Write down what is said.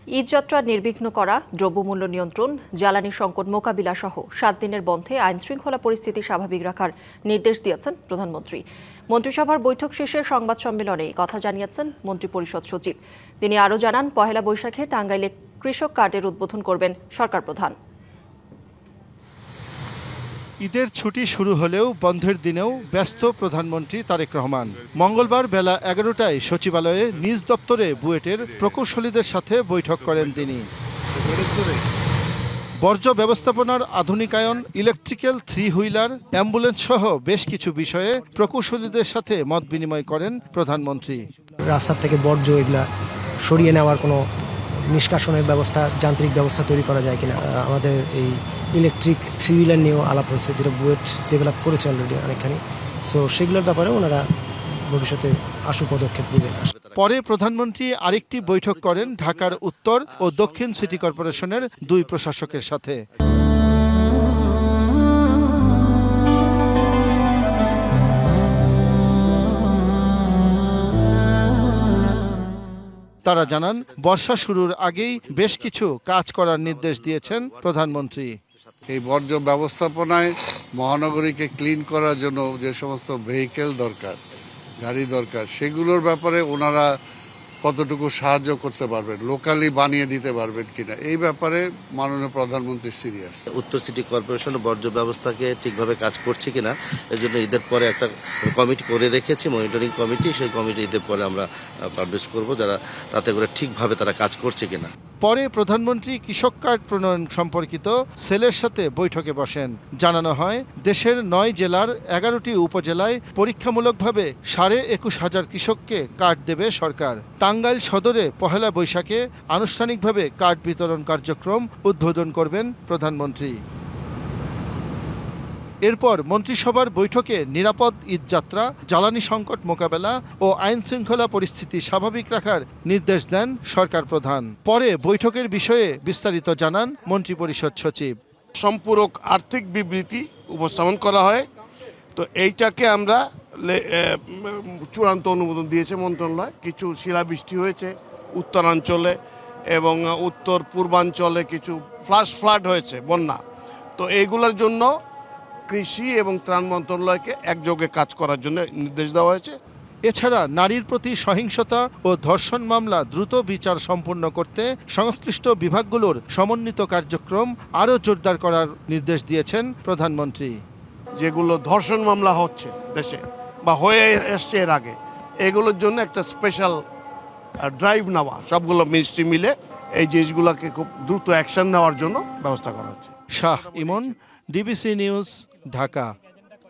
ঈদযাত্রা নির্বিঘ্ন করা, দ্রব্যমূল্য নিয়ন্ত্রণ, জ্বালানি সংকট মোকাবিলা সহ 7 দিনের বন্ধে আইনশৃঙ্খলা পরিস্থিতি স্বাভাবিক রাখার নির্দেশ দিয়েছেন প্রধানমন্ত্রী। মন্ত্রিসভার বৈঠক শেষে সংবাদ সম্মেলনে এই কথা জানিয়েছেন মন্ত্রিপরিষদ সচিব। তিনি আরও জানান, পহেলা বৈশাখে টাঙ্গাইলে কৃষক কার্ডের উদ্বোধন করবেন সরকার প্রধান। ঈদের ছুটি শুরু হলেও বন্ধের দিনেও ব্যস্ত প্রধানমন্ত্রী তারেক রহমান। মঙ্গলবার বেলা 11টায় সচিবালয়ে নিজ দপ্তরে বুয়েটের প্রকৌশলীদের সাথে বৈঠক করেন তিনি। বর্জ্য ব্যবস্থাপনার আধুনিকায়ন, ইলেকট্রিক্যাল 3 হুইলার, অ্যাম্বুলেন্স সহ বেশ কিছু বিষয়ে প্রকৌশলীদের সাথে মত বিনিময় করেন প্রধানমন্ত্রী। রাস্তার থেকে বর্জ্য এগুলা সরিয়ে নেওয়ার কোনো নিষ্কাশনের ব্যবস্থা, যান্ত্রিক ব্যবস্থা তৈরি করা যায় কিনা, আমাদের এই ইলেকট্রিক 3 হুইলার নিয়েও আলাপ হচ্ছে, যেটা বুয়েট ডেভেলপ করেছে অলরেডি অনেকখানি। সো সেগুলোর ব্যাপারে ওনারা ভবিষ্যতে আশু পদক্ষেপ নেবেন। পরে প্রধানমন্ত্রী আরেকটি বৈঠক করেন ঢাকার উত্তর ও দক্ষিণ সিটি কর্পোরেশনের 2 প্রশাসকের সাথে। তারা জানান, বর্ষা শুরুর আগেই বেশ কিছু কাজ করার নির্দেশ দিয়েছেন প্রধানমন্ত্রী। এই বর্জ্য ব্যবস্থাপনায় মহানগরীকে ক্লিন করার জন্য যে সমস্ত ভেহিকেল দরকার, গাড়ি দরকার, সেগুলোর ব্যাপারে ওনারা কতটুকু সাহায্য করতে পারবেন, লোকালি বানিয়ে দিতে পারবেন কিনা, এই ব্যাপারে মাননীয় প্রধানমন্ত্রী সিরিয়াস। উত্তর সিটি কর্পোরেশন বর্জ্য ব্যবস্থাকে ঠিকভাবে কাজ করছে কিনা এর জন্য ঈদের পরে একটা কমিটি করে রেখেছি, মনিটরিং কমিটি। সেই কমিটি ঈদের পরে আমরা পাবলিশ করব, যারা তাতে করে ঠিকভাবে তারা কাজ করছে কিনা। পরে প্রধানমন্ত্রী কৃষক কার্ড প্রণয়ন সম্পর্কিত সেলের সাথে বৈঠকে বসেন। জানানো হয়, দেশের 9 জেলার 11টি উপজেলায় পরীক্ষামূলকভাবে 21,500 কৃষককে কার্ড দেবে সরকার। টাঙ্গাইল সদরে পহেলা বৈশাখে আনুষ্ঠানিকভাবে কার্ড বিতরণ কার্যক্রম উদ্বোধন করবেন প্রধানমন্ত্রী। এরপর মন্ত্রিসভার বৈঠকে নিরাপদ ঈদযাত্রা, জ্বালানি সংকট মোকাবেলা ও আইন শৃঙ্খলা পরিস্থিতি স্বাভাবিক রাখার নির্দেশ দেন সরকার প্রধান। পরে বৈঠকের বিষয়ে বিস্তারিত জানান মন্ত্রিপরিষদ সচিব। সম্পূরক আর্থিক বিবৃতি উপস্থাপন করা হয়। তো এইটাকে আমরা চূড়ান্ত অনুমোদন দিয়েছে মন্ত্রণালয়। কিছু শিলাবৃষ্টি হয়েছে উত্তরাঞ্চলে এবং উত্তর পূর্বাঞ্চলে, কিছু ফ্লাশ ফ্লাড হয়েছে, বন্যা। তো এইগুলোর জন্য কৃষি এবং ত্রাণ মন্ত্রণালয়কে একযোগে কাজ করার জন্য নির্দেশ দেওয়া হয়েছে। এছাড়া নারীর প্রতি সহিংসতা ও ধর্ষণ মামলা দ্রুত বিচার সম্পন্ন করতে সংশ্লিষ্ট বিভাগগুলোর সমন্বিত কার্যক্রম আরও জোরদার করার নির্দেশ দিয়েছেন প্রধানমন্ত্রী। যেগুলো ধর্ষণ মামলা হচ্ছে দেশে বা হয়ে এসছে এর আগে, এগুলোর জন্য একটা স্পেশাল ড্রাইভ নেওয়া, সবগুলো মিনিস্ট্রি মিলে এই জিনিসগুলোকে খুব দ্রুত অ্যাকশন নেওয়ার জন্য ব্যবস্থা করা হচ্ছে। শাহ ইমন, ডিবিসি নিউজ, ঢাকা।